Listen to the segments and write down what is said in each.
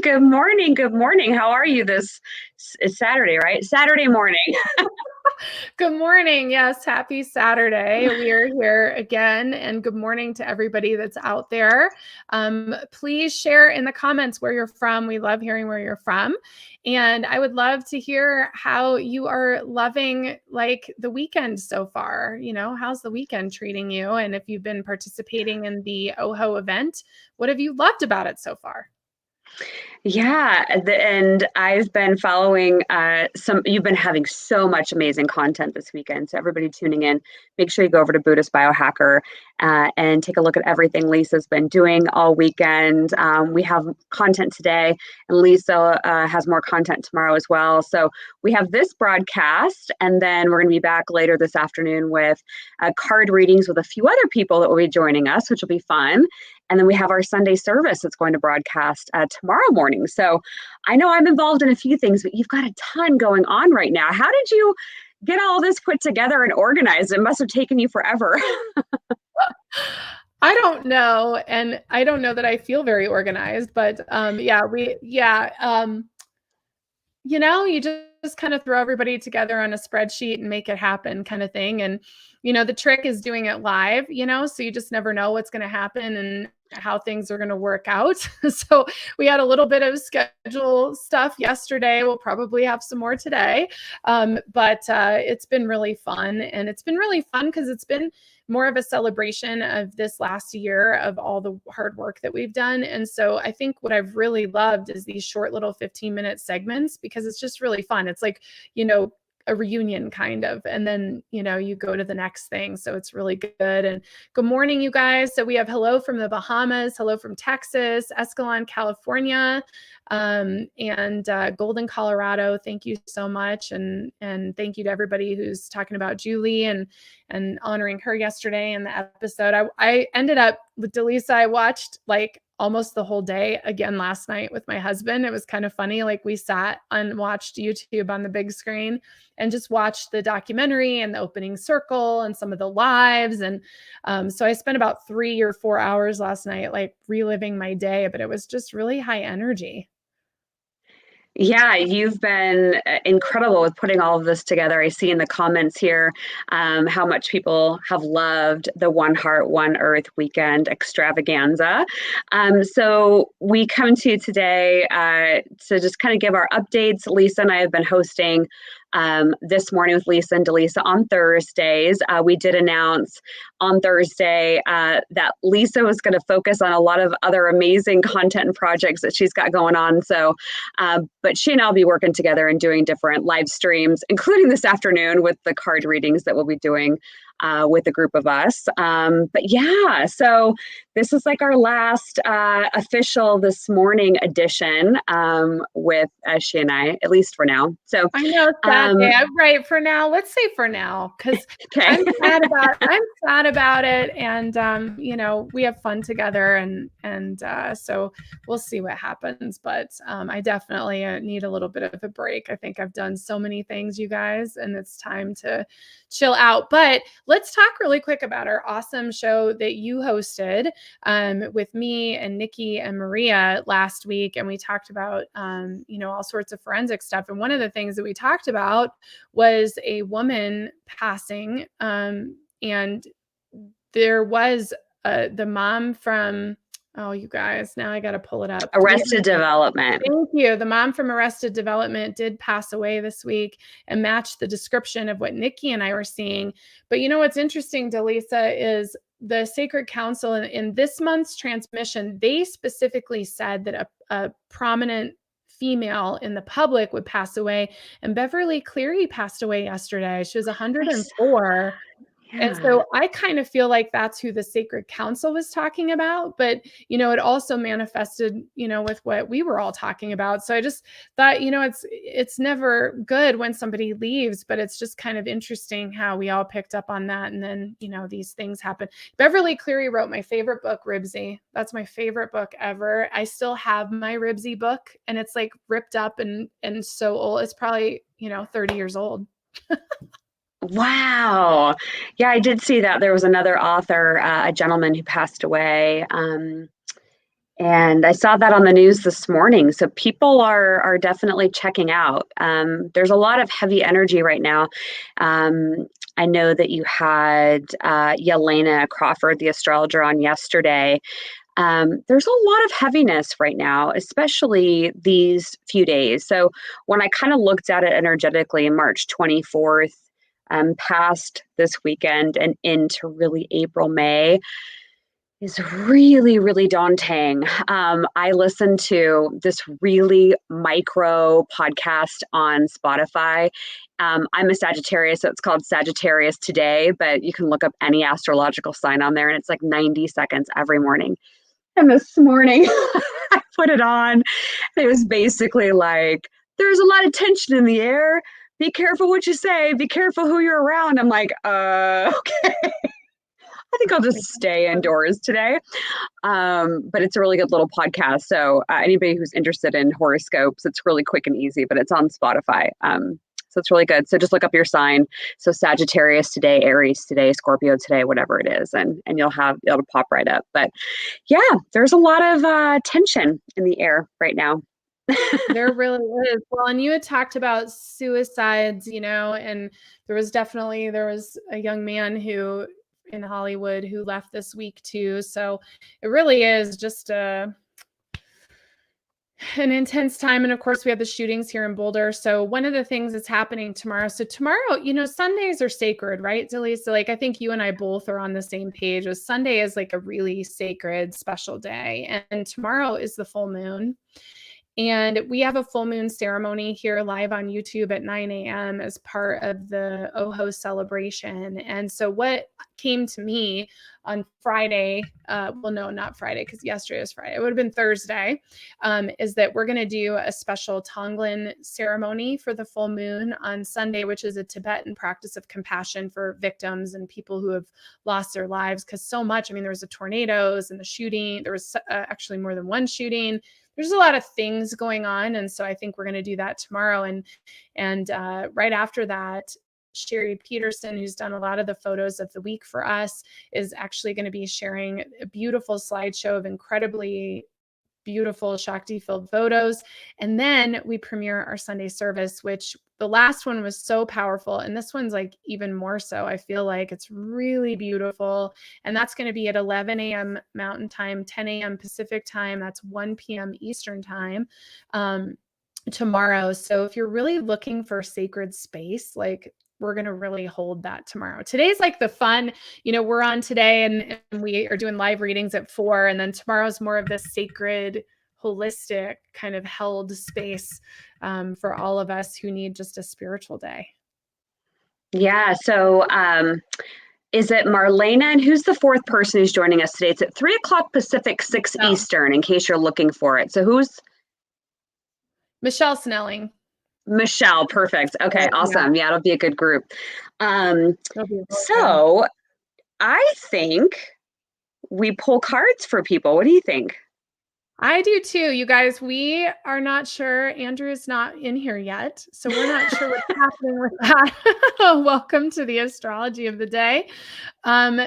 Good morning. Good morning. How are you this it's Saturday, right? Saturday morning. Good morning. Yes, happy Saturday. We are here again, and good morning to everybody that's out there. Please share in the comments where you're from. We love hearing where you're from. And I would love to hear how you are loving like the weekend so far. How's the weekend treating you? And if you've been participating in the OHO event, what have you loved about it so far? Yeah, and I've been following you've been having so much amazing content this weekend. So everybody tuning in, make sure you go over to Buddhist Biohacker and take a look at everything Lisa's been doing all weekend. We have content today, and Lisa has more content tomorrow as well. So we have this broadcast, and then we're going to be back later this afternoon with card readings with a few other people that will be joining us, which will be fun. And then we have our Sunday service that's going to broadcast tomorrow morning. So I know I'm involved in a few things, but you've got a ton going on right now. How did you get all this put together and organized? It must have taken you forever. I don't know. And I don't know that I feel very organized, but you just kind of throw everybody together on a spreadsheet and make it happen kind of thing. And, the trick is doing it live, so you just never know what's going to happen and how things are going to work out. So we had a little bit of schedule stuff yesterday. We'll probably have some more today. But it's been really fun. And it's been really fun because it's been more of a celebration of this last year of all the hard work that we've done. And so I think what I've really loved is these short little 15-minute segments because it's just really fun. It's like, a reunion kind of, and then, you go to the next thing. So it's really good. And good morning, you guys. So we have hello from the Bahamas, hello from Texas, Escalon, California, and Golden, Colorado. Thank you so much. And thank you to everybody who's talking about Julie and honoring her yesterday in the episode. I ended up with Dallisa. I watched like almost the whole day again last night with my husband. It was kind of funny. Like we sat and watched YouTube on the big screen and just watched the documentary and the opening circle and some of the lives. And so I spent about 3 or 4 hours last night, like reliving my day, but it was just really high energy. Yeah, you've been incredible with putting all of this together. I see in the comments here how much people have loved the One Heart, One Earth weekend extravaganza. So we come to you today to just kind of give our updates. Lisa and I have been hosting this morning with Lisa and Dallisa on Thursdays. We did announce on Thursday that Lisa was going to focus on a lot of other amazing content and projects that she's got going on. So, but she and I'll be working together and doing different live streams, including this afternoon with the card readings that we'll be doing with a group of us. But yeah, so this is like our last official this morning edition with she and I, at least for now. So I know Saturday. I'm right for now. Let's say for now, because okay. I'm sad about it, and we have fun together, and so we'll see what happens. But I definitely need a little bit of a break. I think I've done so many things, you guys, and it's time to chill out. But let's talk really quick about our awesome show that you hosted with me and Nikki and Maria last week. And we talked about, all sorts of forensic stuff. And one of the things that we talked about was a woman passing. And there was the mom from, oh, you guys, now I got to pull it up. Arrested Development. Thank you. The mom from Arrested Development did pass away this week and matched the description of what Nikki and I were seeing. But what's interesting, Dallisa, is the Sacred Council in this month's transmission, they specifically said that a prominent female in the public would pass away. And Beverly Cleary passed away yesterday. She was 104. Yeah. And so I kind of feel like that's who the Sacred Council was talking about, but, it also manifested, with what we were all talking about. So I just thought, it's never good when somebody leaves, but it's just kind of interesting how we all picked up on that. And then, these things happen. Beverly Cleary wrote my favorite book, Ribsy. That's my favorite book ever. I still have my Ribsy book, and it's like ripped up and so old. It's probably, 30 years old. Wow. Yeah, I did see that there was another author, a gentleman who passed away. And I saw that on the news this morning. So people are definitely checking out. There's a lot of heavy energy right now. I know that you had Yelena Crawford, the astrologer, on yesterday. There's a lot of heaviness right now, especially these few days. So when I kind of looked at it energetically, March 24th, past this weekend and into really April, May, is really, really daunting. I listened to this really micro podcast on Spotify. I'm a Sagittarius, so it's called Sagittarius Today, but you can look up any astrological sign on there, and it's like 90 seconds every morning. And this morning, I put it on. It was basically like, there's a lot of tension in the air. Be careful what you say. Be careful who you're around. I'm like, okay. I think I'll just stay indoors today. But it's a really good little podcast. So anybody who's interested in horoscopes, it's really quick and easy, but it's on Spotify. So it's really good. So just look up your sign. So Sagittarius today, Aries today, Scorpio today, whatever it is. And it'll pop right up. But yeah, there's a lot of tension in the air right now. There really is. Well, and you had talked about suicides, and there was a young man who in Hollywood who left this week too. So it really is just an intense time. And of course we have the shootings here in Boulder. So one of the things that's happening tomorrow. So tomorrow, Sundays are sacred, right, Dallisa? So like, I think you and I both are on the same page. Sunday is like a really sacred, special day. And tomorrow is the full moon. And we have a full moon ceremony here live on YouTube at 9 a.m. as part of the OHO celebration. And so what came to me on Friday, well, no, not Friday, because yesterday was Friday. It would have been Thursday, is that we're going to do a special Tonglen ceremony for the full moon on Sunday, which is a Tibetan practice of compassion for victims and people who have lost their lives. Because so much, there was the tornadoes and the shooting. There was actually more than one shooting. There's a lot of things going on. And so I think we're going to do that tomorrow. And right after that, Sherry Peterson, who's done a lot of the photos of the week for us, is actually going to be sharing a beautiful slideshow of incredibly beautiful Shakti-filled photos. And then we premiere our Sunday service, which the last one was so powerful. And this one's like even more so. I feel like it's really beautiful. And that's going to be at 11 a.m. Mountain Time, 10 a.m. Pacific Time. That's 1 p.m. Eastern Time tomorrow. So if you're really looking for sacred space, like we're going to really hold that tomorrow. Today's like the fun, we're on today and we are doing live readings at 4. And then tomorrow's more of this sacred, holistic kind of held space for all of us who need just a spiritual day. Yeah. So is it Marlena? And who's the fourth person who's joining us today? It's at 3:00 Pacific, 6 Eastern, in case you're looking for it. So who's? Michelle Snelling. Michelle, perfect. Okay, awesome. Yeah, it'll be a good group. So I think we pull cards for people. What do you think? I do too. You guys, we are not sure. Andrew's not in here yet, so we're not sure what's happening with that. Welcome to the astrology of the day.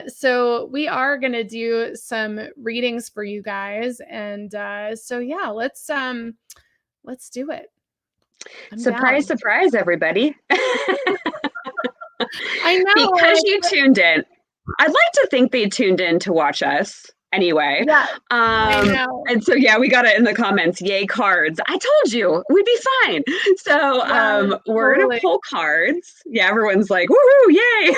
So we are going to do some readings for you guys. And so yeah, let's do it. Surprise, surprise, everybody. I know. Because you tuned in. I'd like to think they tuned in to watch us anyway. Yeah, I know. And so, yeah, we got it in the comments. Yay, cards. I told you we'd be fine. So we're going to pull cards. Yeah, everyone's like, woohoo, yay.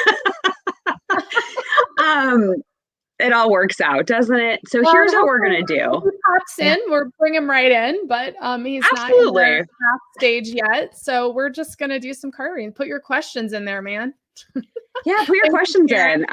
It all works out, doesn't it? So here's what we're going to do. He pops in, we'll bring him right in, but he's not in the stage yet. So we're just going to do some card reading. Put your questions in there, man. Yeah, put your questions in.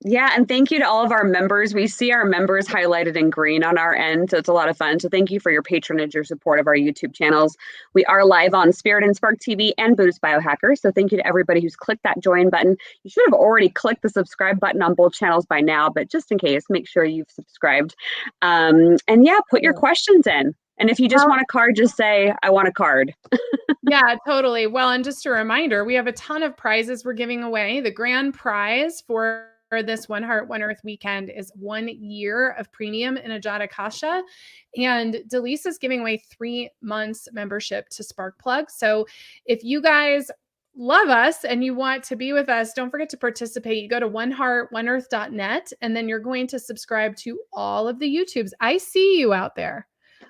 Yeah, and thank you to all of our members. We see our members highlighted in green on our end, so it's a lot of fun. So thank you for your patronage, your support of our YouTube channels. We are live on Spirit and Spark TV and Buddhist Biohacker, so thank you to everybody who's clicked that join button. You should have already clicked the subscribe button on both channels by now, but just in case, make sure you've subscribed. And yeah, put your questions in. And if you just want a card, just say, I want a card. Yeah, totally. Well, and just a reminder, we have a ton of prizes we're giving away. The grand prize for this One Heart, One Earth weekend is 1 year of premium in Ajatakasha. And Dallisa is giving away 3 months membership to Sparkplug. So if you guys love us and you want to be with us, don't forget to participate. You go to oneheartoneearth.net, and then you're going to subscribe to all of the YouTubes. I see you out there.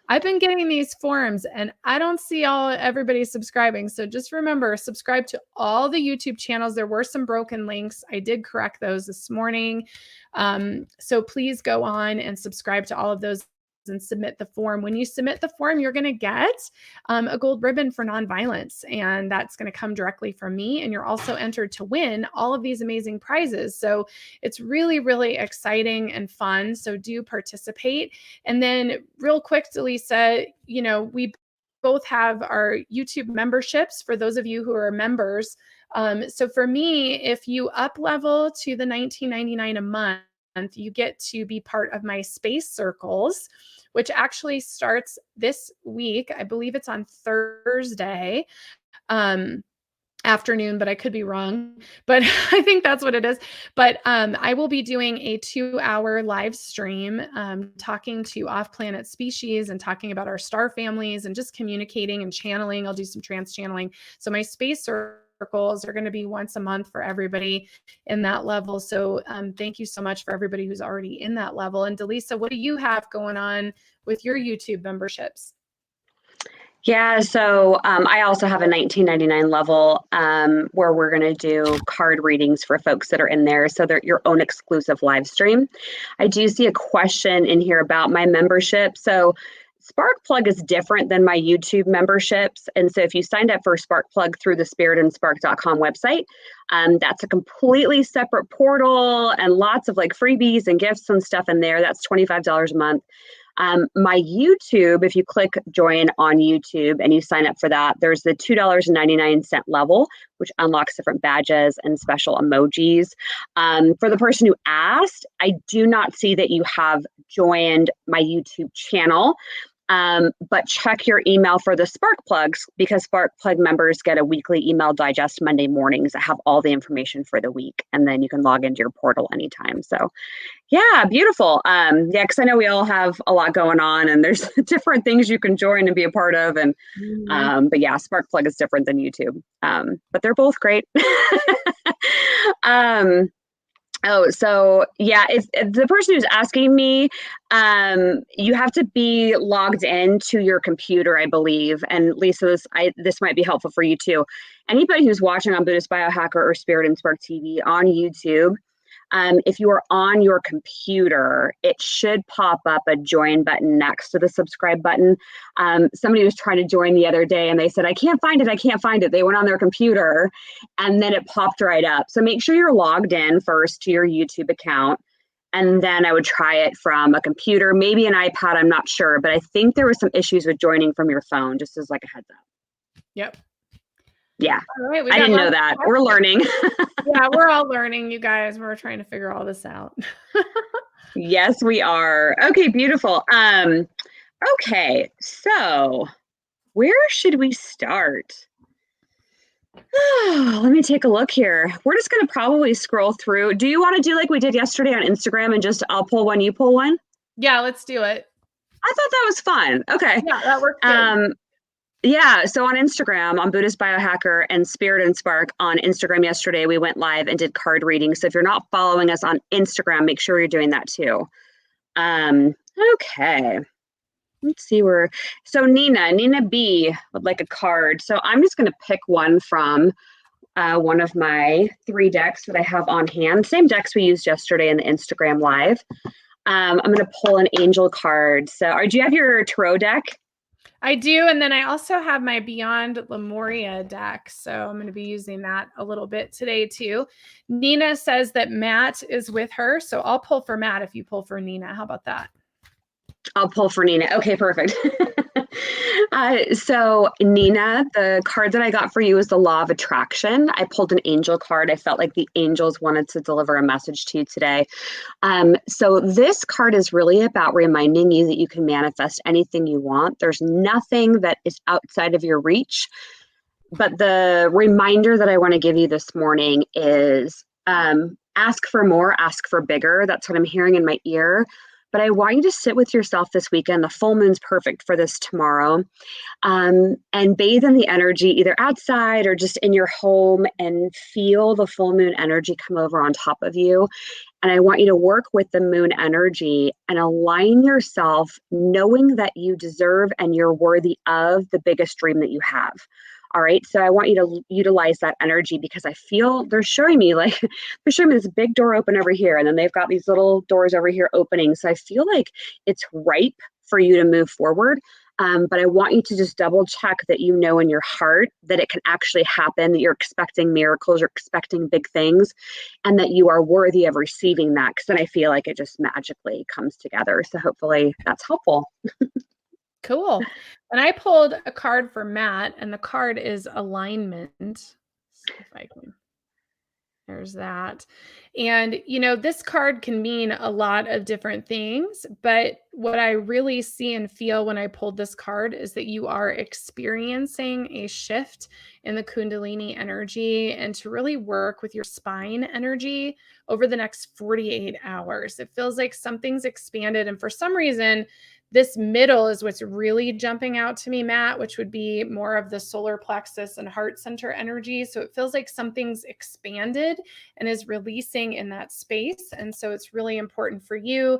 I've been getting these forums and I don't see everybody subscribing. So just remember, subscribe to all the YouTube channels. There were some broken links. I did correct those this morning. So please go on and subscribe to all of those and submit the form. When you submit the form, you're going to get a gold ribbon for nonviolence, and that's going to come directly from me. And you're also entered to win all of these amazing prizes. So it's really, really exciting and fun. So do participate. And then real quick, Dallisa, we both have our YouTube memberships for those of you who are members. So for me, if you up level to the $19.99 a month, you get to be part of my space circles, which actually starts this week. I believe it's on Thursday afternoon, but I could be wrong. But I think that's what it is. But I will be doing a 2-hour live stream talking to off-planet species and talking about our star families and just communicating and channeling. I'll do some trance channeling. So my space circles are going to be once a month for everybody in that level. So thank you so much for everybody who's already in that level. And Dallisa, what do you have going on with your YouTube memberships? Yeah, so I also have a $19.99 level where we're going to do card readings for folks that are in there. So they're your own exclusive live stream. I do see a question in here about my membership. So Sparkplug is different than my YouTube memberships. And so if you signed up for Sparkplug through the spiritandspark.com website, that's a completely separate portal and lots of like freebies and gifts and stuff in there. That's $25 a month. My YouTube, if you click join on YouTube and you sign up for that, there's the $2.99 level, which unlocks different badges and special emojis. For the person who asked, I do not see that you have joined my YouTube channel. But check your email for the Spark Plugs, because Spark Plug members get a weekly email digest Monday mornings that have all the information for the week. And then you can log into your portal anytime. So yeah, beautiful. Yeah, because I know we all have a lot going on and there's different things you can join and be a part of. And but yeah, Spark Plug is different than YouTube. But they're both great. Oh, so yeah, if the person who's asking me, you have to be logged into your computer, I believe. And Lisa, this might be helpful for you too. Anybody who's watching on Buddhist Biohacker or Spirit and Spark TV on YouTube, if you are on your computer, it should pop up a join button next to the subscribe button. Somebody was trying to join the other day and they said, I can't find it. I can't find it. They went on their computer and then it popped right up. So make sure you're logged in first to your YouTube account. And then I would try it from a computer, maybe an iPad. I'm not sure, but I think there were some issues with joining from your phone, just as like a heads up. Yep. Yeah. All right, I didn't know that. We're learning. Yeah, we're all learning, you guys. We're trying to figure all this out. Yes, we are. Okay, beautiful. Okay, so where should we start? Let me take a look here. We're just going to probably scroll through. Do you want to do like we did yesterday on Instagram and just I'll pull one, you pull one? Yeah, let's do it. I thought that was fun. Okay. Yeah, that works good. Yeah, so on Instagram, on Buddhist Biohacker and Spirit and Spark on Instagram yesterday, we went live and did card readings. So if you're not following us on Instagram, make sure you're doing that too. Okay. Let's see so Nina B would like a card. So I'm just going to pick one from one of my 3 decks that I have on hand. Same decks we used yesterday in the Instagram live. I'm going to pull an angel card. So do you have your tarot deck? I do. And then I also have my Beyond Lemuria deck. So I'm going to be using that a little bit today too. Nina says that Matt is with her. So I'll pull for Matt if you pull for Nina. How about that? I'll pull for Nina. Okay, perfect. So Nina, the card that I got for you is the Law of Attraction. I pulled an angel card. I felt like the angels wanted to deliver a message to you today. So this card is really about reminding you that you can manifest anything you want. There's nothing that is outside of your reach. But the reminder that I want to give you this morning is ask for more, ask for bigger. That's what I'm hearing in my ear. But I want you to sit with yourself this weekend. The full moon's perfect for this tomorrow. And bathe in the energy, either outside or just in your home, and feel the full moon energy come over on top of you. And I want you to work with the moon energy and align yourself, knowing that you deserve and you're worthy of the biggest dream that you have. All right. So I want you to utilize that energy, because I feel they're showing me this big door open over here. And then they've got these little doors over here opening. So I feel like it's ripe for you to move forward. But I want you to just double check that you know in your heart that it can actually happen, that you're expecting miracles, you're expecting big things, and that you are worthy of receiving that. Because then I feel like it just magically comes together. So hopefully that's helpful. Cool. And I pulled a card for Matt, and the card is alignment. Let's see if I can. There's that. And, this card can mean a lot of different things, but what I really see and feel when I pulled this card is that you are experiencing a shift in the Kundalini energy, and to really work with your spine energy over the next 48 hours. It feels like something's expanded. And for some reason, this middle is what's really jumping out to me, Matt, which would be more of the solar plexus and heart center energy. So it feels like something's expanded and is releasing in that space. And so it's really important for you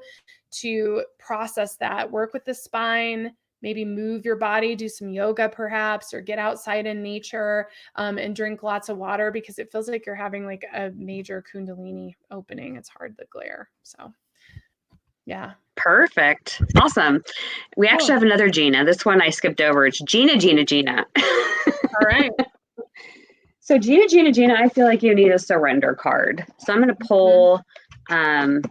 to process that, work with the spine, maybe move your body, do some yoga perhaps, or get outside in nature, and drink lots of water, because it feels like you're having like a major Kundalini opening. It's hard to glare. So yeah. Perfect. Awesome. We actually have another Gina. This one I skipped over. It's Gina. All right. So Gina, I feel like you need a surrender card. So I'm going to pull, and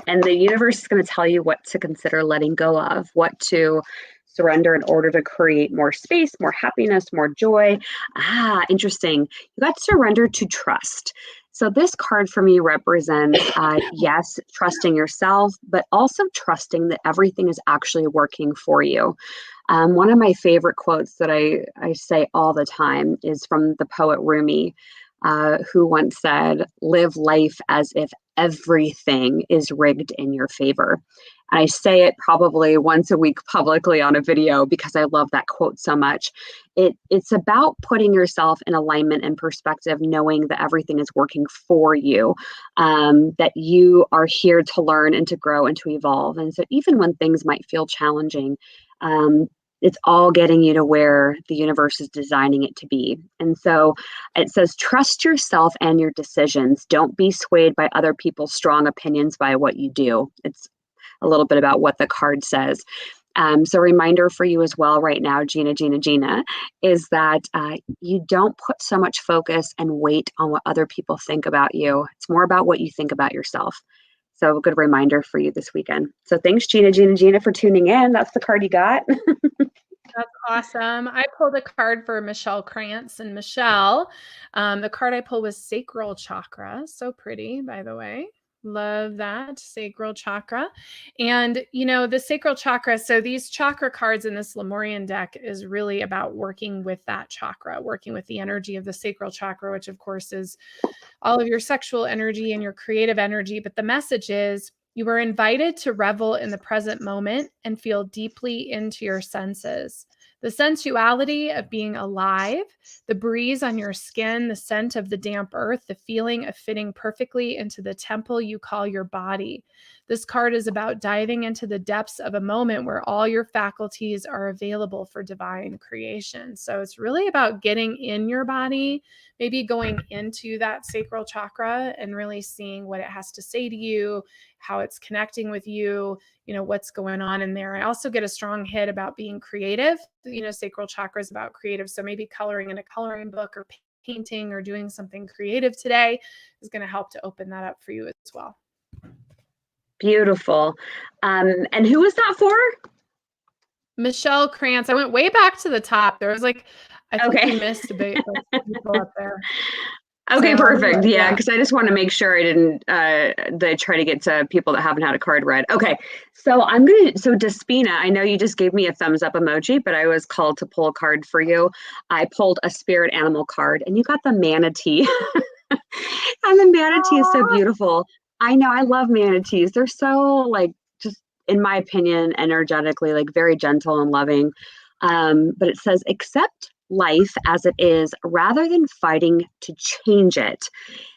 the universe is going to tell you what to consider letting go of, what to surrender in order to create more space, more happiness, more joy. Interesting. You got to surrender to trust. So this card for me represents, yes, trusting yourself, but also trusting that everything is actually working for you. One of my favorite quotes that I say all the time is from the poet Rumi, who once said, "Live life as if everything is rigged in your favor." And I say it probably once a week publicly on a video because I love that quote so much. It's about putting yourself in alignment and perspective, knowing that everything is working for you, that you are here to learn and to grow and to evolve. And so even when things might feel challenging, it's all getting you to where the universe is designing it to be. And so it says, trust yourself and your decisions. Don't be swayed by other people's strong opinions by what you do. It's a little bit about what the card says. So reminder for you as well right now, Gina, is that you don't put so much focus and weight on what other people think about you. It's more about what you think about yourself. So a good reminder for you this weekend. So thanks, Gina, for tuning in. That's the card you got. That's awesome. I pulled a card for Michelle Krantz. And Michelle, the card I pulled was Sacral Chakra. So pretty, by the way. Love that. Sacral Chakra. And, the Sacral Chakra, so these chakra cards in this Lemurian deck is really about working with that chakra, working with the energy of the Sacral Chakra, which of course is all of your sexual energy and your creative energy. But the message is, you are invited to revel in the present moment and feel deeply into your senses. The sensuality of being alive, the breeze on your skin, the scent of the damp earth, the feeling of fitting perfectly into the temple you call your body. This card is about diving into the depths of a moment where all your faculties are available for divine creation. So it's really about getting in your body, maybe going into that sacral chakra and really seeing what it has to say to you, how it's connecting with you, what's going on in there. I also get a strong hit about being creative. Sacral chakra is about creative. So maybe coloring in a coloring book or painting or doing something creative today is going to help to open that up for you as well. Beautiful. And who was that for? Michelle Krantz. I went way back to the top. There was I think we missed a bit people up there. Okay, so, perfect. Yeah, because I just want to make sure I didn't try to get to people that haven't had a card read. Okay, so so Despina, I know you just gave me a thumbs up emoji, but I was called to pull a card for you. I pulled a spirit animal card and you got the manatee. And the manatee is so Aw. beautiful. I know, I love manatees. They're so like, just in my opinion, energetically, like very gentle and loving. But it says, accept life as it is rather than fighting to change it.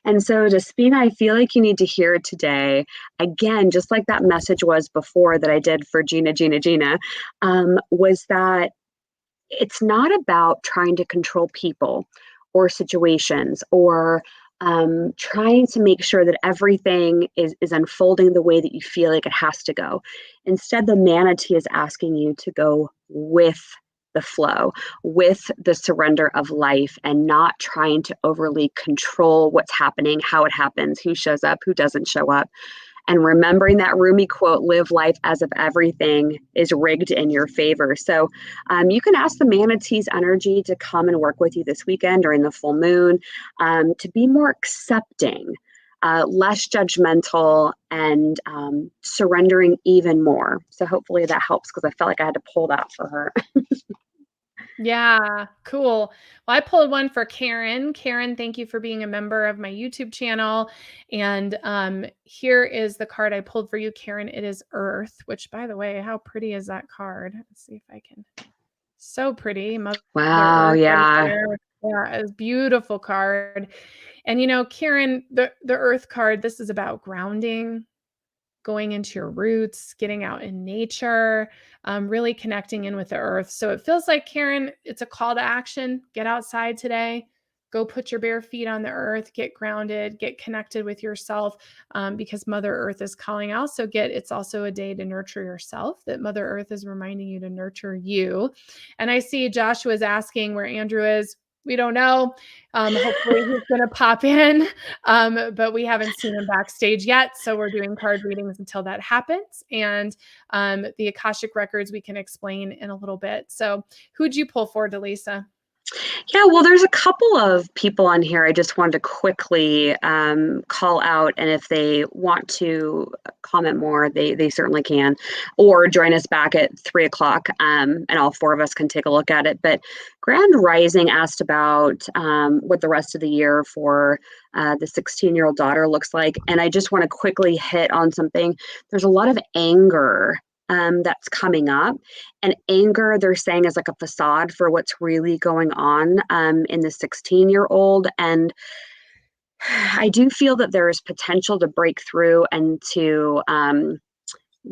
And so, Despina, I feel like you need to hear it today. Again, just like that message was before that I did for Gina, was that it's not about trying to control people or situations or trying to make sure that everything is unfolding the way that you feel like it has to go. Instead, the manatee is asking you to go with the flow, with the surrender of life, and not trying to overly control what's happening, how it happens, who shows up, who doesn't show up. And remembering that Rumi quote, live life as if everything is rigged in your favor. So you can ask the manatee's energy to come and work with you this weekend during the full moon, to be more accepting, less judgmental, and surrendering even more. So hopefully that helps, because I felt like I had to pull that for her. Yeah, cool. Well, I pulled one for Karen. Karen, thank you for being a member of my YouTube channel. And here is the card I pulled for you, Karen. It is Earth, which, by the way, how pretty is that card? Let's see if I can. So pretty. Mother Wow, Earth right yeah. there. Yeah, it's a beautiful card. And Karen, the Earth card, this is about grounding, going into your roots, getting out in nature, really connecting in with the earth. So it feels like, Karen, it's a call to action. Get outside today. Go put your bare feet on the earth, get grounded, get connected with yourself, because Mother Earth is calling. It's also a day to nurture yourself, that Mother Earth is reminding you to nurture you. And I see Joshua's asking where Andrew is. We don't know. Hopefully he's going to pop in, but we haven't seen him backstage yet. So we're doing card readings until that happens. And the Akashic records we can explain in a little bit. So who'd you pull for, Dallisa? Yeah, well, there's a couple of people on here I just wanted to quickly call out, and if they want to comment more, they certainly can, or join us back at 3 o'clock, and all four of us can take a look at it. But Grand Rising asked about what the rest of the year for the 16-year-old daughter looks like, and I just want to quickly hit on something. There's a lot of anger that's coming up. And anger, they're saying, is like a facade for what's really going on in the 16-year-old. And I do feel that there is potential to break through and to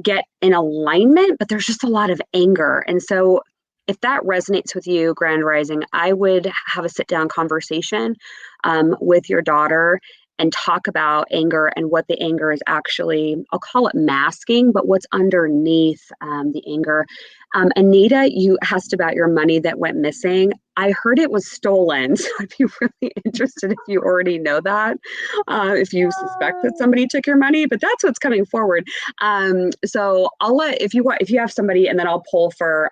get in alignment, but there's just a lot of anger. And so if that resonates with you, Grand Rising, I would have a sit-down conversation with your daughter and talk about anger and what the anger is actually, I'll call it masking, but what's underneath the anger. Anita, you asked about your money that went missing. I heard it was stolen, so I'd be really interested if you already know that, if you suspect that somebody took your money, but that's what's coming forward. So I'll let, if you have somebody, and then I'll pull for,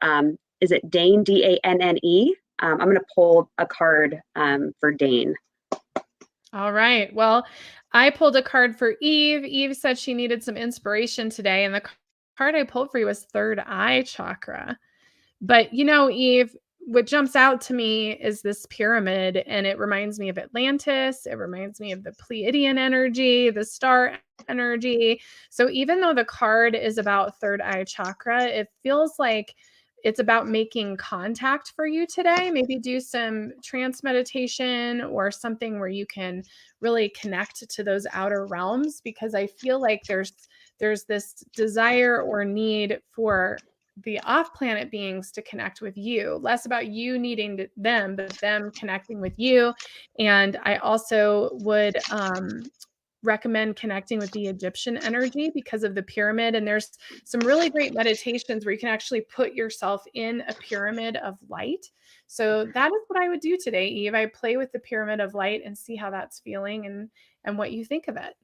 is it Dane, Danne? I'm going to pull a card for Dane. All right. Well, I pulled a card for Eve. Eve said she needed some inspiration today. And the card I pulled for you was Third Eye Chakra. But, Eve, what jumps out to me is this pyramid, and it reminds me of Atlantis. It reminds me of the Pleiadian energy, the star energy. So even though the card is about Third Eye Chakra, it feels like it's about making contact for you today. Maybe do some trance meditation or something where you can really connect to those outer realms, because I feel like there's this desire or need for the off-planet beings to connect with you, less about you needing them, but them connecting with you. And I also would recommend connecting with the Egyptian energy because of the pyramid. And there's some really great meditations where you can actually put yourself in a pyramid of light. So that is what I would do today, Eve. I play with the pyramid of light and see how that's feeling and what you think of it.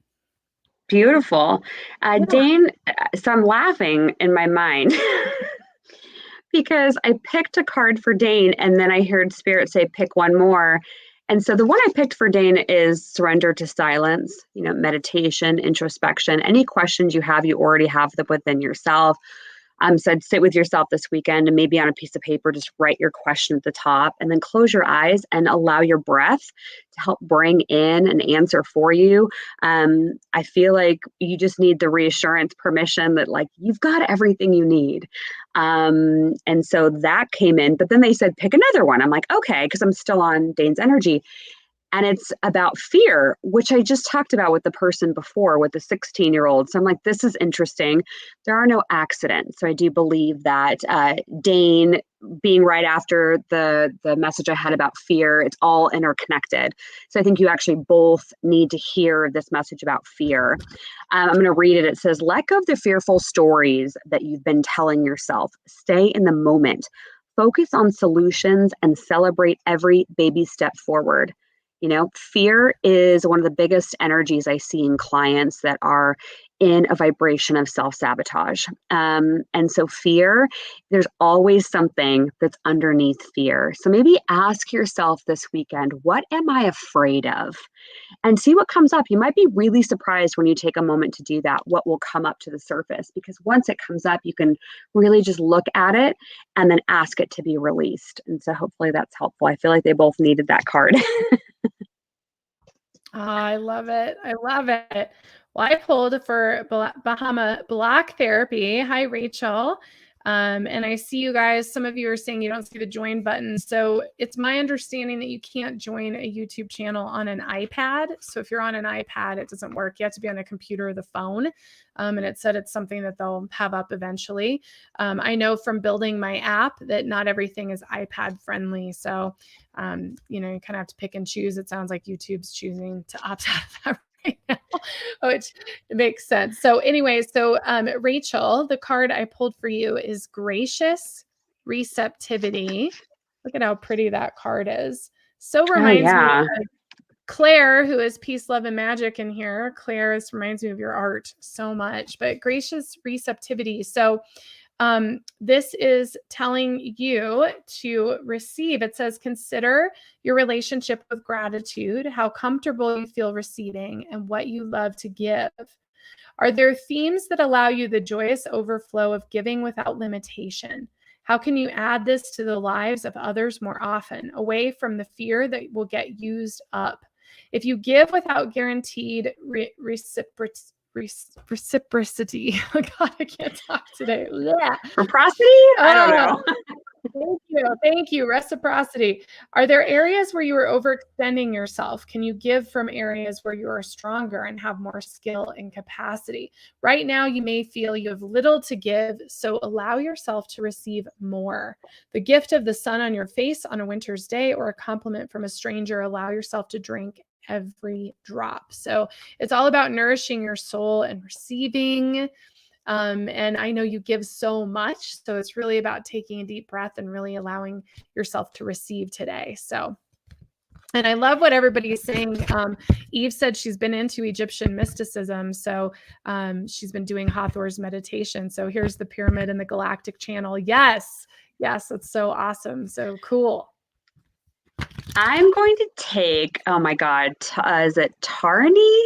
Beautiful. Yeah. Dane, so I'm laughing in my mind because I picked a card for Dane, and then I heard Spirit say, pick one more. And so the one I picked for Dane is surrender to silence, meditation, introspection. Any questions you have, you already have them within yourself. So I'd sit with yourself this weekend and maybe on a piece of paper, just write your question at the top and then close your eyes and allow your breath to help bring in an answer for you. I feel like you just need the reassurance, permission that like, you've got everything you need. And so that came in, but then they said, pick another one. I'm like, okay, because I'm still on Dane's energy. And it's about fear, which I just talked about with the person before, with the 16-year-old. So I'm like, this is interesting. There are no accidents. So I do believe that Dane being right after the message I had about fear, it's all interconnected. So I think you actually both need to hear this message about fear. I'm going to read it. It says, let go of the fearful stories that you've been telling yourself. Stay in the moment. Focus on solutions and celebrate every baby step forward. You know, fear is one of the biggest energies I see in clients that are in a vibration of self-sabotage. And so fear, there's always something that's underneath fear. So maybe ask yourself this weekend, what am I afraid of? And see what comes up. You might be really surprised when you take a moment to do that, what will come up to the surface. Because once it comes up, you can really just look at it and then ask it to be released. And so hopefully that's helpful. I feel like they both needed that card. Oh, I love it. I love it. Well, I pulled for Bahama Block Therapy. Hi, Rachel. And I see you guys, some of you are saying you don't see the join button. So it's my understanding that you can't join a YouTube channel on an iPad. So if you're on an iPad, it doesn't work. You have to be on a computer or the phone. And it said it's something that they'll have up eventually. I know from building my app that not everything is iPad friendly. So, you kind of have to pick and choose. It sounds like YouTube's choosing to opt out of that right now, which makes sense. So anyway, Rachel, the card I pulled for you is Gracious Receptivity. Look at how pretty that card is. So reminds me of Claire, who is Peace, Love, and Magic in here. Claire, this reminds me of your art so much, but Gracious Receptivity. So this is telling you to receive. It says, consider your relationship with gratitude, how comfortable you feel receiving, and what you love to give. Are there themes that allow you the joyous overflow of giving without limitation? How can you add this to the lives of others more often, away from the fear that will get used up? If you give without guaranteed reciprocity. Oh God, I can't talk today. Yeah. Reciprocity? I don't know. Thank you. Reciprocity. Are there areas where you are overextending yourself? Can you give from areas where you are stronger and have more skill and capacity? Right now, you may feel you have little to give, so allow yourself to receive more. The gift of the sun on your face on a winter's day or a compliment from a stranger, allow yourself to drink every drop. So it's all about nourishing your soul and receiving. And I know you give so much. So it's really about taking a deep breath and really allowing yourself to receive today. So, and I love what everybody is saying. Eve said she's been into Egyptian mysticism. So she's been doing Hathor's meditation. So here's the pyramid and the galactic channel. Yes. Yes. It's so awesome. So cool. I'm going to take, oh my God, is it Tarni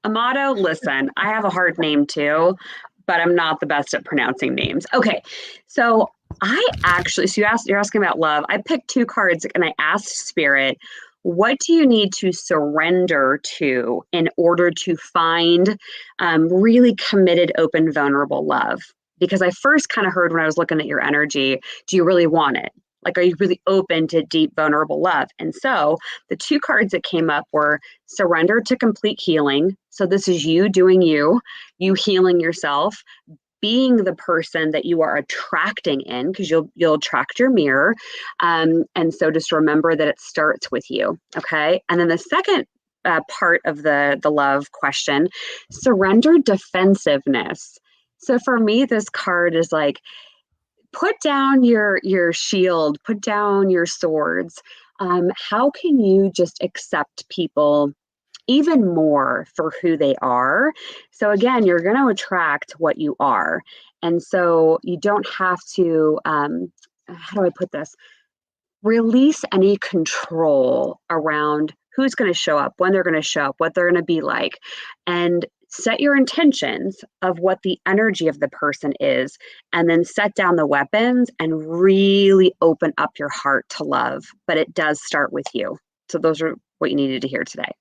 Amato? Listen, I have a hard name too, but I'm not the best at pronouncing names. Okay, so you're asking about love. I picked two cards and I asked Spirit, what do you need to surrender to in order to find really committed, open, vulnerable love? Because I first kind of heard when I was looking at your energy, do you really want it? Like, are you really open to deep, vulnerable love? And so the two cards that came up were surrender to complete healing. So this is you doing you healing yourself, being the person that you are attracting in, because you'll attract your mirror. And so just remember that it starts with you. Okay. And then the second part of the love question, surrender defensiveness. So for me, this card is like, put down your shield, put down your swords. How can you just accept people even more for who they are? So again, you're going to attract what you are. And so you don't have to, how do I put this? Release any control around who's going to show up, when they're going to show up, what they're going to be like, and set your intentions of what the energy of the person is, and then set down the weapons and really open up your heart to love. But it does start with you. So those are what you needed to hear today.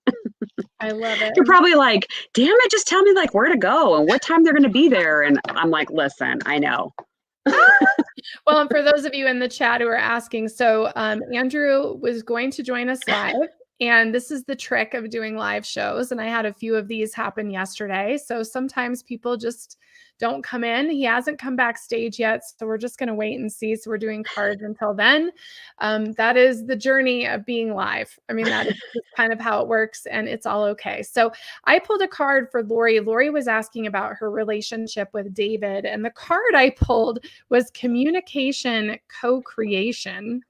I love it. You're probably like, damn it, just tell me like where to go and what time they're going to be there. And I'm like, listen, I know. Well, and for those of you in the chat who are asking, so Andrew was going to join us live, and this is the trick of doing live shows. And I had a few of these happen yesterday. So sometimes people just don't come in. He hasn't come backstage yet, so we're just going to wait and see. So we're doing cards until then. That is the journey of being live. I mean, that is kind of how it works, and it's all okay. So I pulled a card for Lori. Lori was asking about her relationship with David, and the card I pulled was communication co-creation.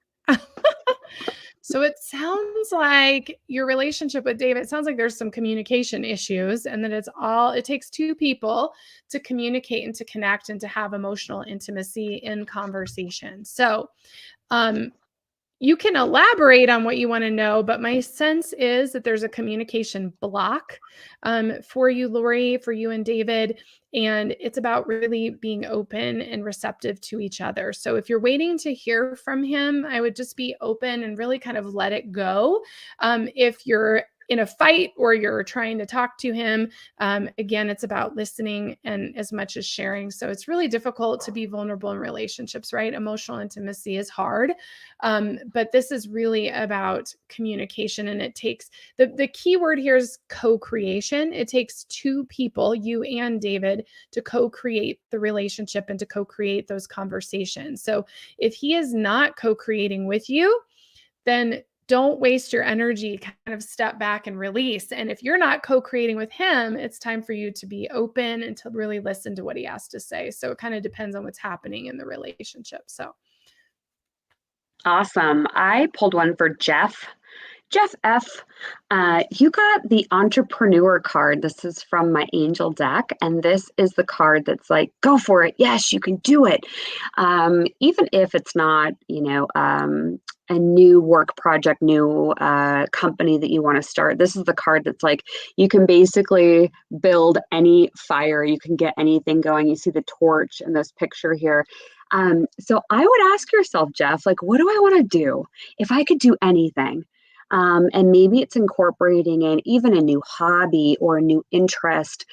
So it sounds like your relationship with David, it sounds like there's some communication issues, and that it takes two people to communicate and to connect and to have emotional intimacy in conversation. So, you can elaborate on what you want to know, but my sense is that there's a communication block for you, Lori, for you and David, and it's about really being open and receptive to each other. So if you're waiting to hear from him, I would just be open and really kind of let it go. If you're in a fight or you're trying to talk to him, again, it's about listening and as much as sharing. So it's really difficult to be vulnerable in relationships, right? Emotional intimacy is hard. But this is really about communication, and it takes the key word here is co-creation. It takes two people, you and David, to co-create the relationship and to co-create those conversations. So if he is not co-creating with you, then don't waste your energy, kind of step back and release. And if you're not co-creating with him, it's time for you to be open and to really listen to what he has to say. So it kind of depends on what's happening in the relationship. So Awesome. I pulled one for Jeff. Jeff F., you got the entrepreneur card. This is from my angel deck, and this is the card that's like, go for it. Yes, you can do it. Even if it's not, a new work project, new company that you want to start. This is the card that's like, you can basically build any fire. You can get anything going. You see the torch in this picture here. So I would ask yourself, Jeff, like, what do I want to do? If I could do anything, and maybe it's incorporating in even a new hobby or a new interest,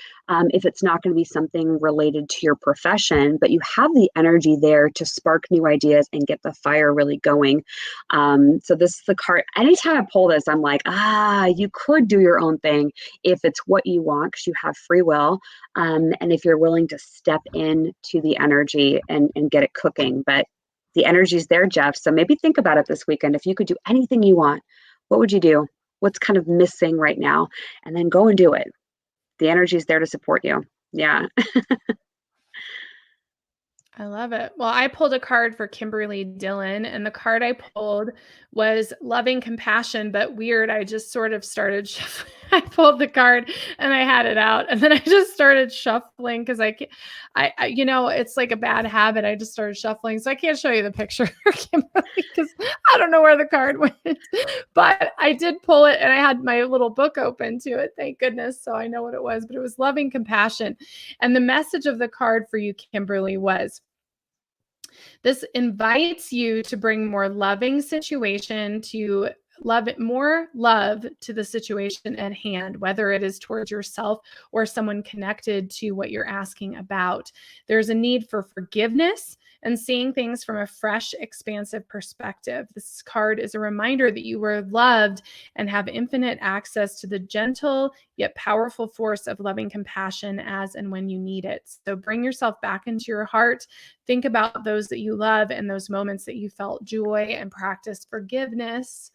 if it's not going to be something related to your profession, but you have the energy there to spark new ideas and get the fire really going. So this is the card. Anytime I pull this, I'm like, you could do your own thing if it's what you want, because you have free will, and if you're willing to step into the energy and get it cooking. But the energy's there, Jeff. So maybe think about it this weekend. If you could do anything you want, what would you do? What's kind of missing right now? And then go and do it. The energy is there to support you. Yeah. I love it. Well, I pulled a card for Kimberly Dillon, and the card I pulled was loving compassion, but weird. I just sort of started I pulled the card and I had it out, and then I just started shuffling because it's like a bad habit. I just started shuffling. So I can't show you the picture for Kimberly because I don't know where the card went, but I did pull it and I had my little book open to it. Thank goodness. So I know what it was, but it was loving compassion. And the message of the card for you, Kimberly, was, this invites you to bring more loving situation to more love to the situation at hand, whether it is towards yourself or someone connected to what you're asking about. There's a need for forgiveness and seeing things from a fresh, expansive perspective. This card is a reminder that you were loved and have infinite access to the gentle yet powerful force of loving compassion as and when you need it. So bring yourself back into your heart. Think about those that you love and those moments that you felt joy, and practice forgiveness.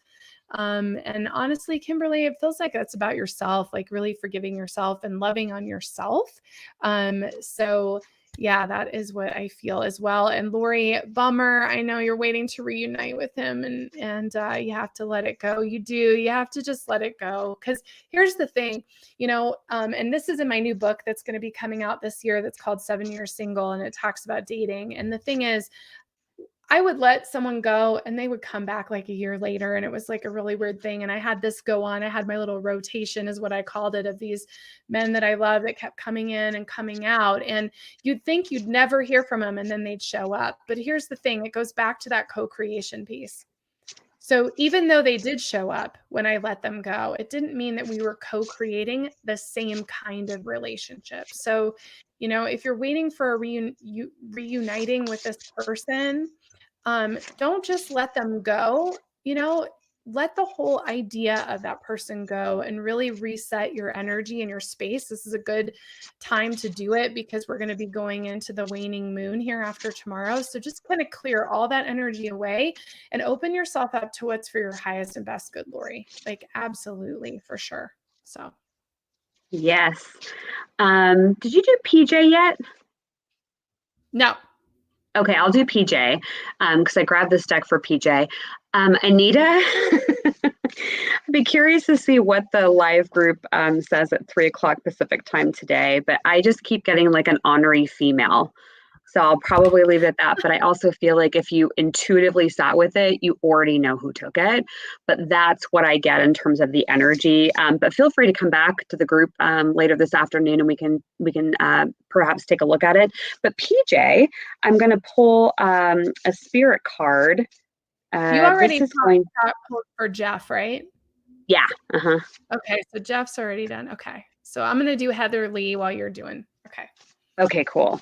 And honestly, Kimberly, it feels like that's about yourself, like really forgiving yourself and loving on yourself. So yeah, that is what I feel as well. And Lori, bummer. I know you're waiting to reunite with him, and you have to let it go. You do. You have to just let it go. Because here's the thing, and this is in my new book that's going to be coming out this year that's called 7 Years Single, and it talks about dating. And the thing is, I would let someone go and they would come back like a year later. And it was like a really weird thing. And I had this go on. I had my little rotation is what I called it, of these men that I love that kept coming in and coming out. And you'd think you'd never hear from them and then they'd show up. But here's the thing, it goes back to that co-creation piece. So even though they did show up when I let them go, it didn't mean that we were co-creating the same kind of relationship. So, if you're waiting for a reuniting with this person, don't just let them go, let the whole idea of that person go and really reset your energy and your space. This is a good time to do it because we're going to be going into the waning moon here after tomorrow. So just kind of clear all that energy away and open yourself up to what's for your highest and best good, Lori. Like, absolutely, for sure. So. Yes. Did you do PJ yet? No. Okay, I'll do PJ because I grabbed this deck for PJ. Anita, I'd be curious to see what the live group says at 3:00 Pacific time today, but I just keep getting like an honorary female. So I'll probably leave it at that. But I also feel like if you intuitively sat with it, you already know who took it. But that's what I get in terms of the energy. But feel free to come back to the group later this afternoon, and we can perhaps take a look at it. But PJ, I'm going to pull a spirit card. You already pulled for Jeff, right? Yeah. Uh-huh. Okay, so Jeff's already done. Okay, so I'm going to do Heather Lee while you're doing. Okay. Okay, cool.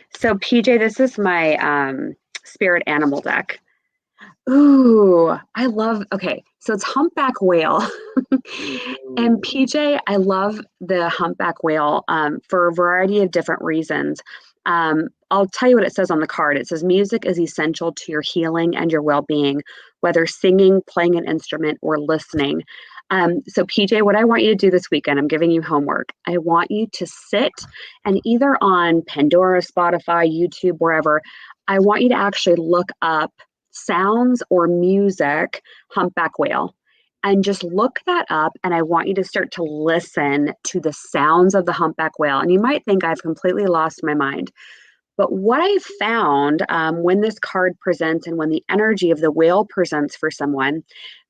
So PJ, this is my spirit animal deck. Ooh, I love, okay, so it's humpback whale. And PJ, I love the humpback whale for a variety of different reasons. I'll tell you what it says on the card. It says music is essential to your healing and your well-being, whether singing, playing an instrument, or listening. So PJ, what I want you to do this weekend, I'm giving you homework. I want you to sit and either on Pandora, Spotify, YouTube, wherever, I want you to actually look up sounds or music humpback whale and just look that up. And I want you to start to listen to the sounds of the humpback whale. And you might think I've completely lost my mind. But what I've found when this card presents and when the energy of the whale presents for someone,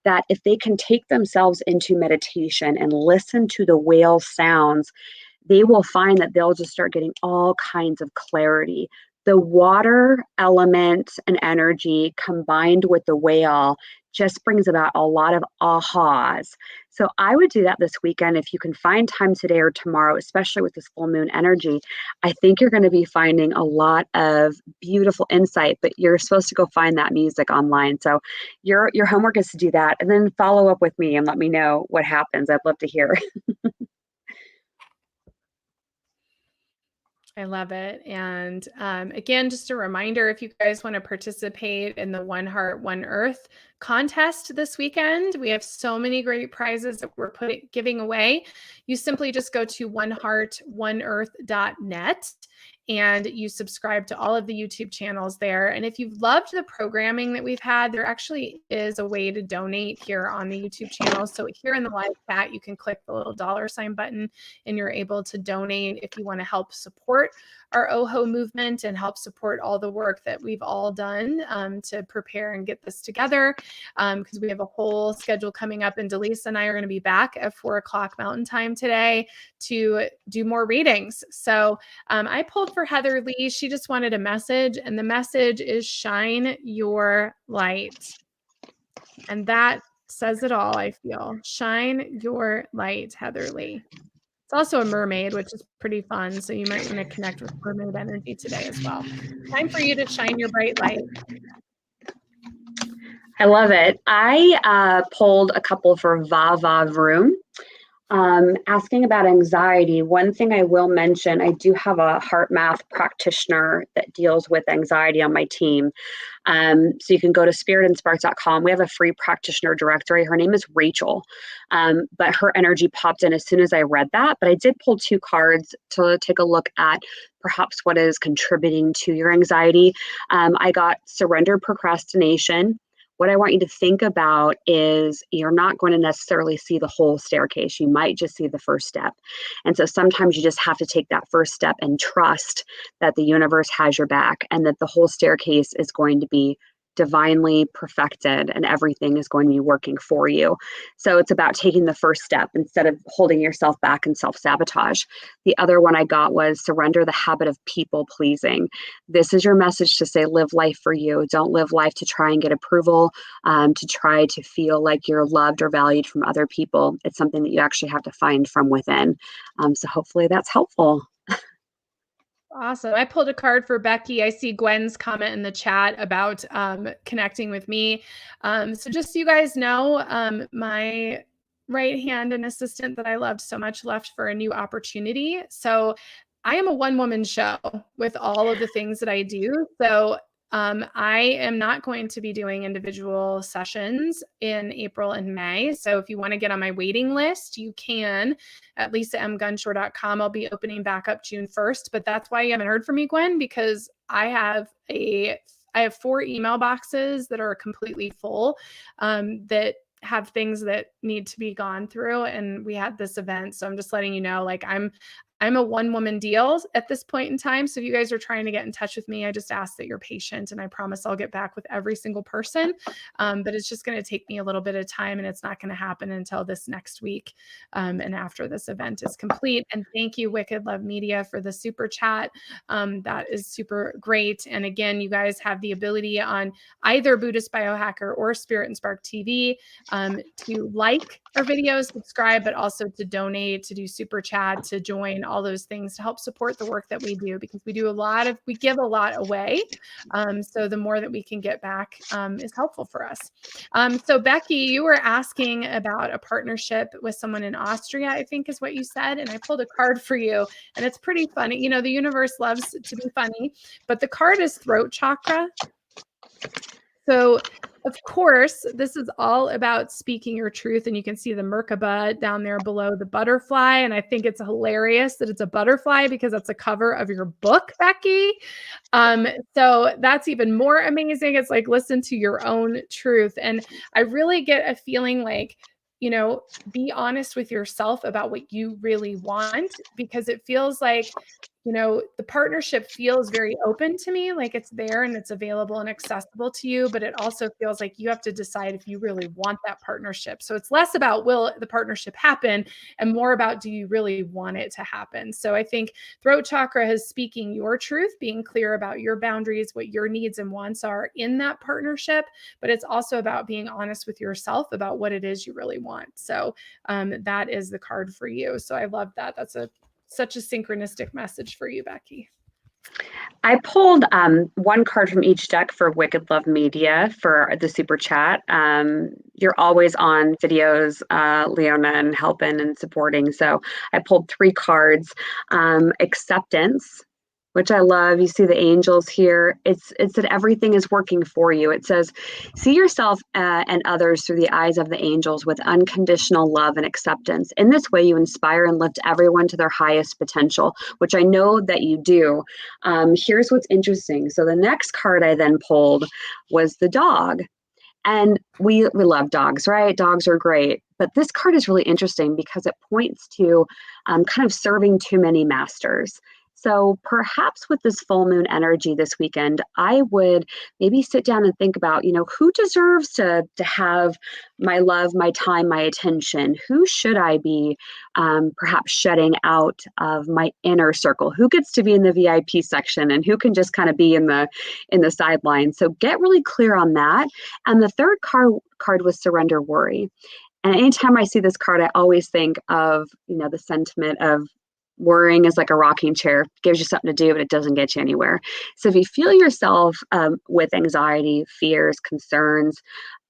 that if they can take themselves into meditation and listen to the whale sounds, they will find that they'll just start getting all kinds of clarity. The water element and energy combined with the whale just brings about a lot of ahas. So I would do that this weekend if you can find time today or tomorrow, especially with this full moon energy. I think you're going to be finding a lot of beautiful insight, but you're supposed to go find that music online. So your homework is to do that and then follow up with me and let me know what happens. I'd love to hear. I love it. And again, just a reminder, if you guys want to participate in the One Heart, One Earth contest this weekend, we have so many great prizes that we're giving away. You simply just go to oneheartoneearth.net and you subscribe to all of the YouTube channels there. And if you've loved the programming that we've had, there actually is a way to donate here on the YouTube channel. So here in the live chat, you can click the little $ button and you're able to donate if you want to help support our OHO movement and help support all the work that we've all done to prepare and get this together. Because we have a whole schedule coming up, and Dallisa and I are going to be back at 4:00 Mountain Time today to do more readings. So I pulled for Heather Lee. She just wanted a message, and the message is shine your light. And that says it all, I feel. Shine your light, Heather Lee. It's also a mermaid, which is pretty fun. So you might want to connect with mermaid energy today as well. Time for you to shine your bright light. I love it. I pulled a couple for Vava Vroom. Asking about anxiety, one thing I will mention, I do have a heart math practitioner that deals with anxiety on my team. So you can go to spiritandsparks.com. We have a free practitioner directory. Her name is Rachel, but her energy popped in as soon as I read that. But I did pull 2 cards to take a look at perhaps what is contributing to your anxiety. I got surrender procrastination. What I want you to think about is you're not going to necessarily see the whole staircase. You might just see the first step. And so sometimes you just have to take that first step and trust that the universe has your back and that the whole staircase is going to be divinely perfected and everything is going to be working for you. So it's about taking the first step instead of holding yourself back and self-sabotage. The other one I got was surrender the habit of people pleasing. This is your message to say, live life for you. Don't live life to try and get approval, to try to feel like you're loved or valued from other people. It's something that you actually have to find from within. So hopefully that's helpful. Awesome. I pulled a card for Becky. I see Gwen's comment in the chat about connecting with me. So just so you guys know, my right hand and assistant that I loved so much left for a new opportunity. So I am a one-woman show with all of the things that I do. So I am not going to be doing individual sessions in April and May. So if you want to get on my waiting list, you can at lisamgunshore.com. I'll be opening back up June 1st, but that's why you haven't heard from me, Gwen, because I have 4 email boxes that are completely full, that have things that need to be gone through. And we had this event. So I'm just letting you know, like I'm a one-woman deal at this point in time. So if you guys are trying to get in touch with me, I just ask that you're patient, and I promise I'll get back with every single person. But it's just going to take me a little bit of time, and it's not going to happen until this next week, and after this event is complete. And thank you, Wicked Love Media, for the super chat. That is super great. And again, you guys have the ability on either Buddhist Biohacker or Spirit and Spark TV to like our videos, subscribe, but also to donate, to do super chat, to join, all those things to help support the work that we do, because we give a lot away. So the more that we can get back is helpful for us. So Becky, you were asking about a partnership with someone in Austria, I think is what you said. And I pulled a card for you, and it's pretty funny. You know, the universe loves to be funny, but the card is throat chakra. So of course, this is all about speaking your truth. And you can see the Merkaba down there below the butterfly. And I think it's hilarious that it's a butterfly, because that's a cover of your book, Becky. So that's even more amazing. It's like, listen to your own truth. And I really get a feeling like, you know, be honest with yourself about what you really want, because it feels like, you know, the partnership feels very open to me, like it's there and it's available and accessible to you, but it also feels like you have to decide if you really want that partnership. So it's less about will the partnership happen and more about, do you really want it to happen? So I think throat chakra is speaking your truth, being clear about your boundaries, what your needs and wants are in that partnership, but it's also about being honest with yourself about what it is you really want. So that is the card for you. So I love that. That's such a synchronistic message for you, Becky. I pulled one card from each deck for Wicked Love Media for the super chat. You're always on videos, Leona, and helping and supporting. So I pulled 3 cards. Acceptance, which I love. You see the angels here. It's that everything is working for you. It says, see yourself and others through the eyes of the angels with unconditional love and acceptance. In this way, you inspire and lift everyone to their highest potential, which I know that you do. Here's what's interesting. So the next card I then pulled was the dog. And we love dogs, right? Dogs are great. But this card is really interesting because it points to kind of serving too many masters. So perhaps with this full moon energy this weekend, I would maybe sit down and think about, you know, who deserves to have my love, my time, my attention? Who should I be perhaps shutting out of my inner circle? Who gets to be in the VIP section and who can just kind of be in the sidelines? So get really clear on that. And the third card was surrender worry. And anytime I see this card, I always think of, you know, the sentiment of worrying is like a rocking chair, gives you something to do, but it doesn't get you anywhere. So if you feel yourself with anxiety, fears, concerns,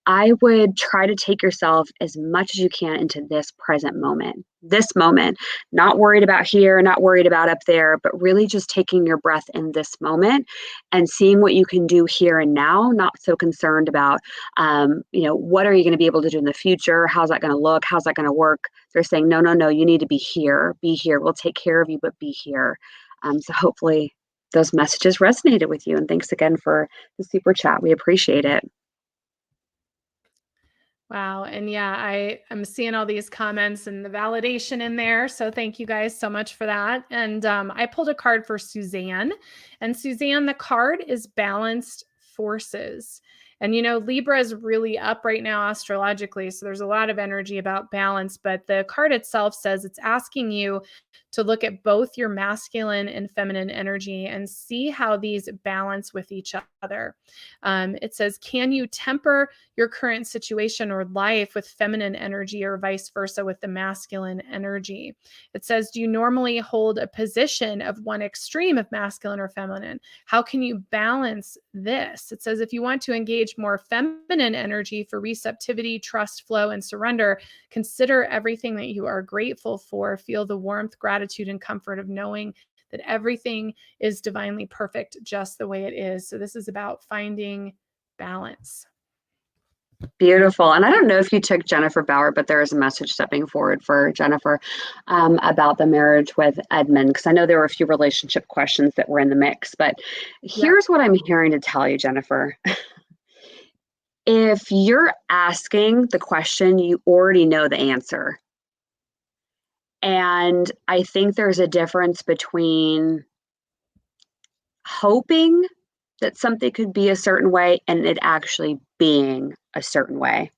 I would try to take yourself as much as you can into this present moment, not worried about here, not worried about up there, but really just taking your breath in this moment and seeing what you can do here and now, not so concerned about, you know, what are you going to be able to do in the future? How's that going to look? How's that going to work? They're saying, no, you need to be here. We'll take care of you, but be here. So hopefully those messages resonated with you. And thanks again for the super chat. We appreciate it. Wow. And yeah, I'm seeing all these comments and the validation in there. So thank you guys so much for that. And I pulled a card for Suzanne. And Suzanne, the card is balanced forces. And, Libra is really up right now astrologically. So there's a lot of energy about balance, but the card itself says it's asking you to look at both your masculine and feminine energy and see how these balance with each other. It says, can you temper your current situation or life with feminine energy or vice versa with the masculine energy? It says, do you normally hold a position of one extreme of masculine or feminine? How can you balance this? It says, if you want to engage more feminine energy for receptivity, trust, flow, and surrender, consider everything that you are grateful for. Feel the warmth, gratitude, and comfort of knowing that everything is divinely perfect just the way it is. So this is about finding balance. Beautiful. And I don't know if you took Jennifer Bauer, but there is a message stepping forward for Jennifer about the marriage with Edmund, because I know there were a few relationship questions that were in the mix. But here's what I'm hearing to tell you, Jennifer. If you're asking the question, you already know the answer. And I think there's a difference between hoping that something could be a certain way and it actually being a certain way.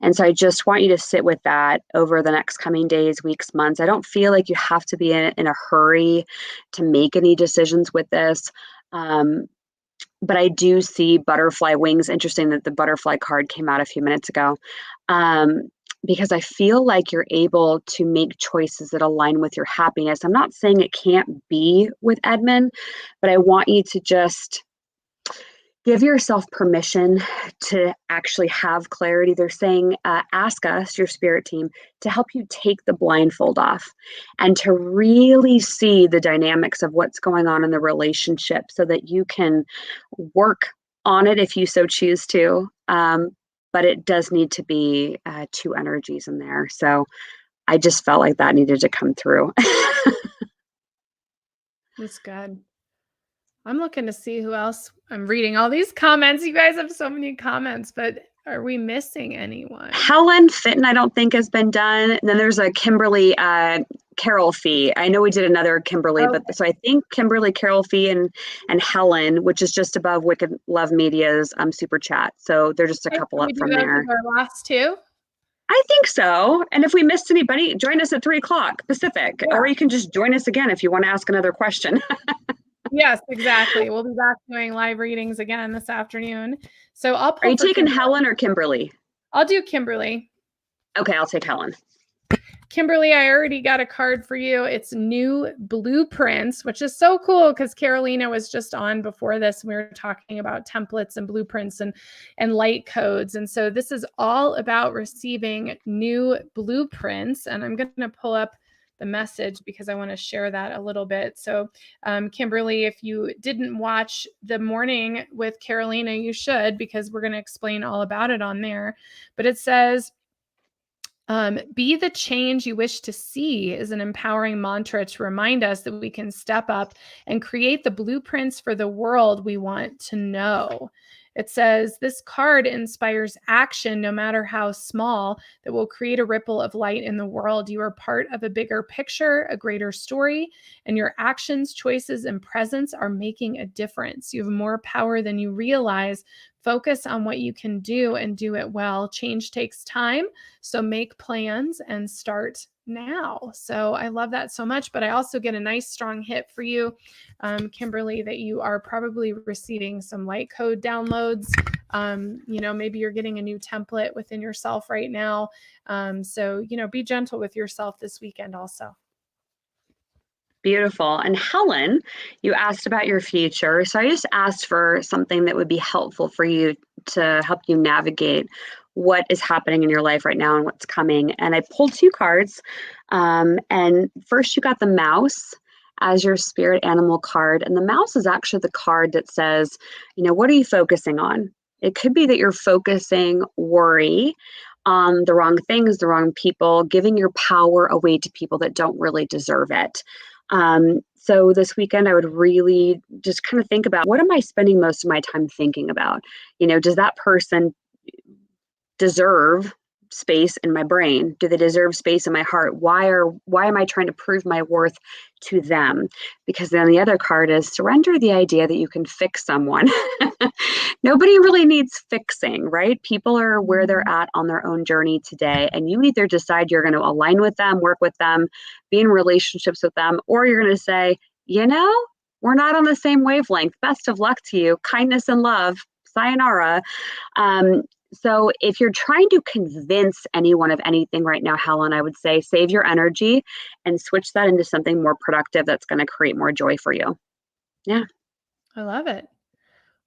And so I just want you to sit with that over the next coming days, weeks, months. I don't feel like you have to be in a hurry to make any decisions with this. But I do see butterfly wings. Interesting that the butterfly card came out a few minutes ago. Because I feel like you're able to make choices that align with your happiness. I'm not saying it can't be with Edmund, but I want you to just give yourself permission to actually have clarity. They're saying, ask us, your spirit team, to help you take the blindfold off and to really see the dynamics of what's going on in the relationship so that you can work on it if you so choose to. But it does need to be two energies in there. So I just felt like that needed to come through. That's good. I'm looking to see who else. I'm reading all these comments. You guys have so many comments, but are we missing anyone? Helen Fitton, I don't think has been done. And then there's a Kimberly Carol Fee. I know we did another Kimberly, but so I think Kimberly Carol Fee and Helen, which is just above Wicked Love Media's super chat. So they're just a couple up from there. Our last two? I think so. And if we missed anybody, join us at 3:00 Pacific, or you can just join us again if you want to ask another question. Yes, exactly. We'll be back doing live readings again this afternoon. So I'll pull. Are you taking Helen or Kimberly? I'll do Kimberly. Okay, I'll take Helen. Kimberly, I already got a card for you. It's new blueprints, which is so cool because Carolina was just on before this. We were talking about templates and blueprints and light codes. And so this is all about receiving new blueprints. And I'm going to pull up the message because I want to share that a little bit. So Kimberly, if you didn't watch the morning with Carolina, you should, because we're going to explain all about it on there. But it says, be the change you wish to see is an empowering mantra to remind us that we can step up and create the blueprints for the world we want to know. It says, this card inspires action, no matter how small, that will create a ripple of light in the world. You are part of a bigger picture, a greater story, and your actions, choices, and presence are making a difference. You have more power than you realize. Focus on what you can do and do it well. Change takes time, so make plans and start now. So I love that so much, but I also get a nice strong hit for you, Kimberly, that you are probably receiving some light code downloads. Maybe you're getting a new template within yourself right now. So be gentle with yourself this weekend also. Beautiful. And Helen, you asked about your future. So I just asked for something that would be helpful for you to help you navigate what is happening in your life right now and what's coming. And I pulled two cards. And first you got the mouse as your spirit animal card. And the mouse is actually the card that says, what are you focusing on? It could be that you're focusing worry on the wrong things, the wrong people, giving your power away to people that don't really deserve it. So this weekend, I would really just kind of think about, what am I spending most of my time thinking about? Does that person deserve space in my brain? Do they deserve space in my heart? Why am I trying to prove my worth to them? Because then the other card is surrender the idea that you can fix someone. Nobody really needs fixing, right? People are where they're at on their own journey today. And you either decide you're going to align with them, work with them, be in relationships with them, or you're going to say, we're not on the same wavelength. Best of luck to you. Kindness and love. Sayonara. So if you're trying to convince anyone of anything right now, Helen, I would say save your energy and switch that into something more productive that's going to create more joy for you. Yeah. I love it.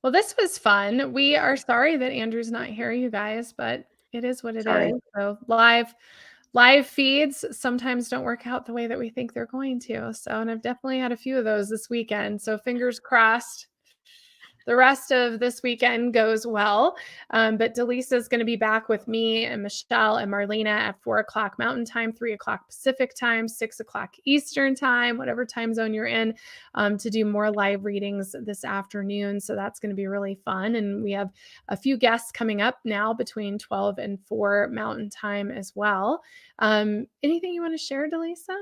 Well, this was fun. We are sorry that Andrew's not here, you guys, but it is what it is. So live feeds sometimes don't work out the way that we think they're going to. So, and I've definitely had a few of those this weekend. So fingers crossed the rest of this weekend goes well. But Dallisa is going to be back with me and Michelle and Marlena at 4:00 Mountain Time, 3:00 Pacific Time, 6:00 Eastern Time, whatever time zone you're in, to do more live readings this afternoon. So that's going to be really fun. And we have a few guests coming up now between 12 and 4 Mountain Time as well. Anything you want to share, Dallisa?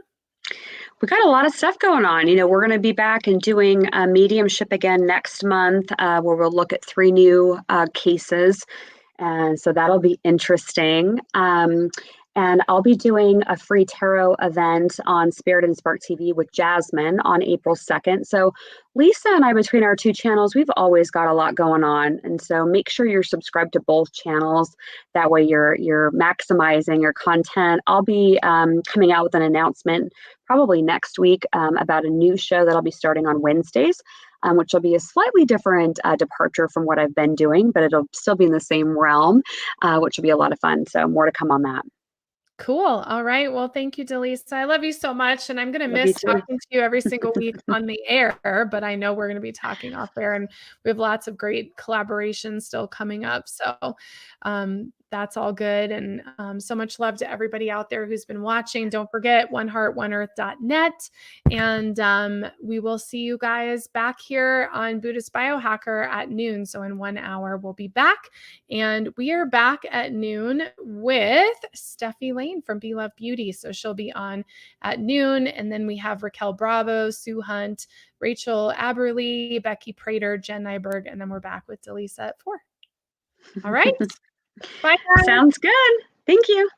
We got a lot of stuff going on. We're going to be back and doing a mediumship again next month, where we'll look at 3 new cases. And so that'll be interesting. And I'll be doing a free tarot event on Spirit and Spark TV with Jasmine on April 2nd. So Lisa and I, between our 2 channels, we've always got a lot going on. And so make sure you're subscribed to both channels. That way you're maximizing your content. I'll be coming out with an announcement probably next week about a new show that I'll be starting on Wednesdays, which will be a slightly different departure from what I've been doing, but it'll still be in the same realm, which will be a lot of fun. So more to come on that. Cool. All right. Well, thank you, Dallisa. I love you so much. And I'm going to miss talking to you every single week on the air, but I know we're going to be talking off air, and we have lots of great collaborations still coming up. So that's all good. And so much love to everybody out there who's been watching. Don't forget oneheartoneearth.net. And we will see you guys back here on Buddhist Biohacker at noon. So in 1 hour, we'll be back. And we are back at noon with Steffi Lane from Be Love Beauty. So she'll be on at noon. And then we have Raquel Bravo, Sue Hunt, Rachel Aberly, Becky Prater, Jen Nyberg. And then we're back with Dallisa at 4. All right. Bye, guys. Sounds good. Thank you.